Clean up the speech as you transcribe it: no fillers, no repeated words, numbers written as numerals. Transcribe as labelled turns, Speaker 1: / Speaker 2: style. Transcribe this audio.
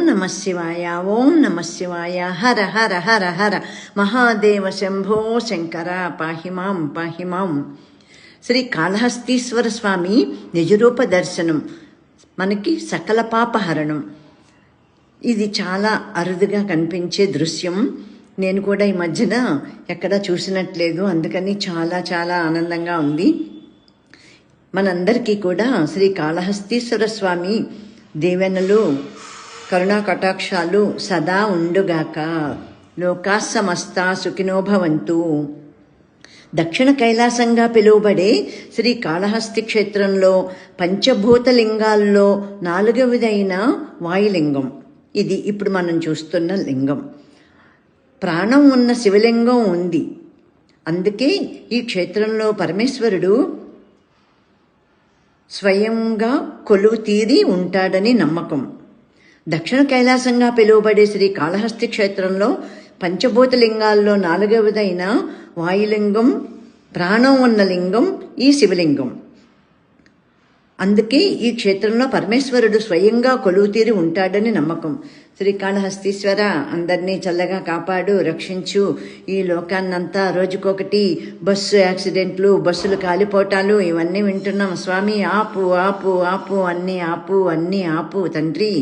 Speaker 1: నమ శివాయ, ఓం నమ శివాయ. హర హర హర హర మహాదేవ శంభో శంకర, పాహిమాం పాహిమాం. శ్రీ కాళహస్తీశ్వర స్వామి నిజరూప దర్శనం మనకి సకల పాపహరణం. ఇది చాలా అరుదుగా కనిపించే దృశ్యం. నేను కూడా ఈ మధ్యన ఎక్కడా చూసినట్లేదు, అందుకని చాలా చాలా ఆనందంగా ఉంది. మనందరికీ కూడా శ్రీ కాళహస్తీశ్వర స్వామి దీవెనలు, కరుణా కటాక్షాలు సదా ఉండుగాక. లోకా సమస్తా సుఖినో భవంతు. దక్షిణ కైలాసంగా పిలువబడే శ్రీ కాళహస్తి క్షేత్రంలో పంచభూత లింగాల్లో 4వదైన వాయులింగం ఇది. ఇప్పుడు మనం చూస్తున్న లింగం. ప్రాణం ఉన్న శివలింగం ఉంది. అందుకే ఈ క్షేత్రంలో పరమేశ్వరుడు స్వయంగా కొలువు తీరి ఉంటాడని నమ్మకం. దక్షిణ కైలాసంగా పిలువబడే శ్రీ కాళహస్తి క్షేత్రంలో పంచభూత లింగాల్లో 4వదైన వాయులింగం, ప్రాణం ఉన్న లింగం ఈ శివలింగం. అందుకే ఈ క్షేత్రంలో పరమేశ్వరుడు స్వయంగా కొలువుతీరి ఉంటాడని నమ్మకం. శ్రీకాళహస్తీశ్వర, అందరినీ చల్లగా కాపాడు, రక్షించు. ఈ లోకాన్నంతా రోజుకొకటి బస్సు యాక్సిడెంట్లు, బస్సులు కాలిపోవటాలు ఇవన్నీ వింటున్నాం. స్వామి ఆపు ఆపు ఆపు, అన్నీ ఆపు, అన్నీ ఆపు తండ్రి.